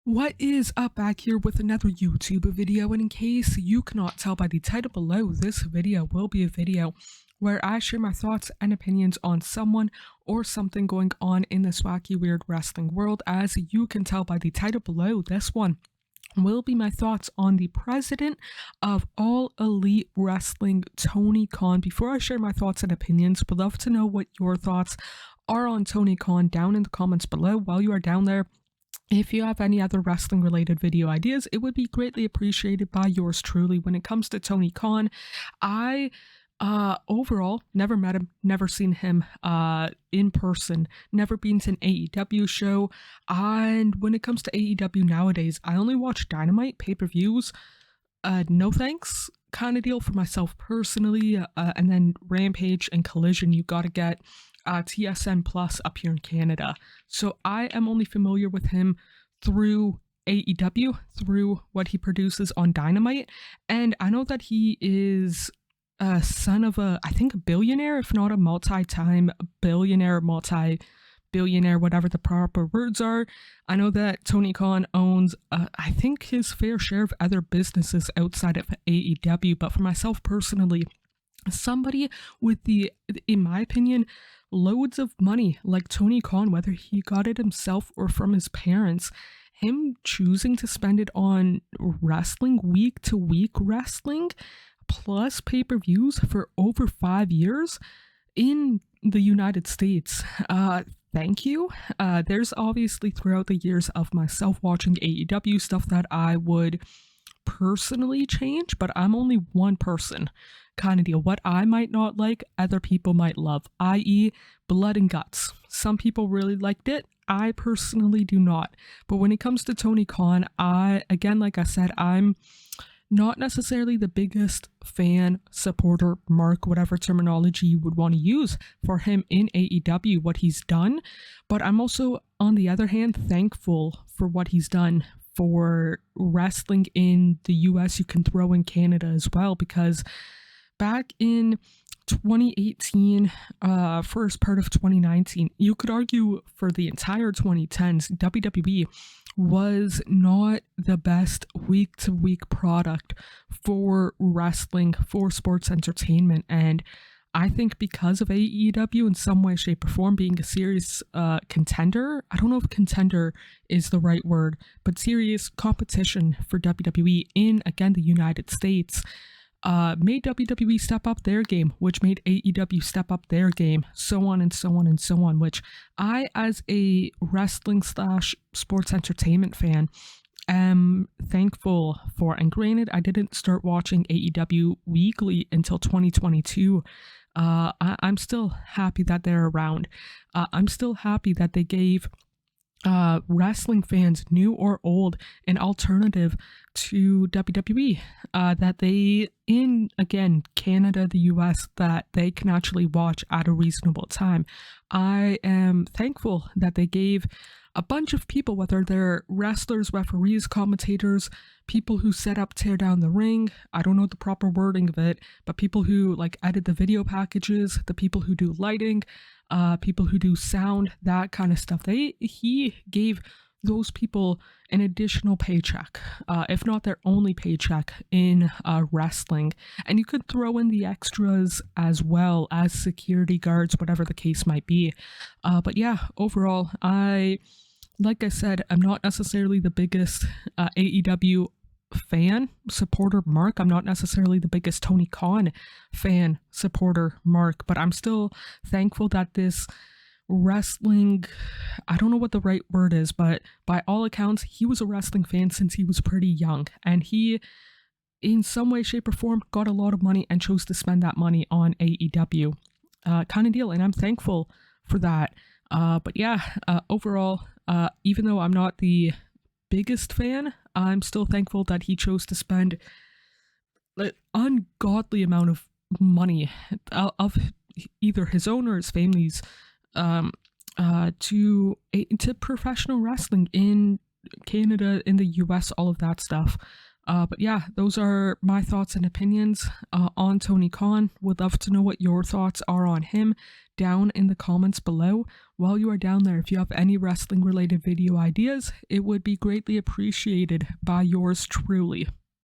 What is up, back here with another YouTube video, and in case you cannot tell by the title below, this video will be a video where I share my thoughts and opinions on someone or something going on in this wacky weird wrestling world. As you can tell by the title below, this one will be my thoughts on the president of All Elite Wrestling, Tony Khan. Before I share my thoughts and opinions, would love to know what your thoughts are on Tony Khan down in the comments below. While you are down there, if you have any other wrestling related video ideas, it would be greatly appreciated by yours truly. When it comes to Tony Khan, I overall never met him, never seen him in person, never been to an AEW show. And when it comes to AEW nowadays, I only watch Dynamite pay-per-views. No thanks kind of deal for myself personally. And then Rampage and Collision, you gotta get TSN Plus up here in Canada. So I am only familiar with him through AEW, through what he produces on Dynamite. And I know that he is a son of I think a billionaire, if not a multi-time billionaire, multi-billionaire, whatever the proper words are. I know that Tony Khan owns, I think, his fair share of other businesses outside of AEW. But for myself personally, somebody with in my opinion, loads of money like Tony Khan, whether he got it himself or from his parents, him choosing to spend it on wrestling, week to week wrestling, plus pay-per-views for over 5 years in the United States. Thank you. There's obviously throughout the years of myself watching AEW stuff that I would personally change, but I'm only one person kind of deal. What I might not like, other people might love, i.e. blood and guts. Some people really liked it. I personally do not. But when it comes to Tony Khan, again, like I said, I'm not necessarily the biggest fan, supporter, mark, whatever terminology you would want to use for him in AEW, what he's done. But I'm also, on the other hand, thankful for what he's done for wrestling in the US. You can throw in Canada as well, because back in 2018, first part of 2019, you could argue for the entire 2010s, WWE was not the best week-to-week product for wrestling, for sports entertainment. And I think because of AEW in some way, shape, or form being a serious contender, I don't know if contender is the right word, but serious competition for WWE in, again, the United States, made WWE step up their game, which made AEW step up their game, so on and so on and so on, which I, as a wrestling / sports entertainment fan, am thankful for. And granted, I didn't start watching AEW weekly until 2022. I'm still happy that they're around. I'm still happy that they gave wrestling fans, new or old, an alternative to WWE, that they, in, again, Canada, the US, that they can actually watch at a reasonable time. I am thankful that they gave a bunch of people, whether they're wrestlers, referees, commentators, people who set up, tear down the ring, I don't know the proper wording of it, but people who like edit the video packages, the people who do lighting, people who do sound, that kind of stuff. He gave those people an additional paycheck, if not their only paycheck in wrestling. And you could throw in the extras as well as security guards, whatever the case might be. But yeah, overall, like I said, I'm not necessarily the biggest AEW fan, supporter, mark. I'm not necessarily the biggest Tony Khan fan, supporter, mark, but I'm still thankful that this wrestling, I don't know what the right word is, but by all accounts, he was a wrestling fan since he was pretty young, and he, in some way, shape, or form, got a lot of money and chose to spend that money on AEW kind of deal, and I'm thankful for that. But yeah, overall, even though I'm not the biggest fan, I'm still thankful that he chose to spend an ungodly amount of money of either his own or his family's to professional wrestling in Canada, in the US, all of that stuff. But yeah, those are my thoughts and opinions on Tony Khan. Would love to know what your thoughts are on him down in the comments below. While you are down there, if you have any wrestling related video ideas, it would be greatly appreciated by yours truly.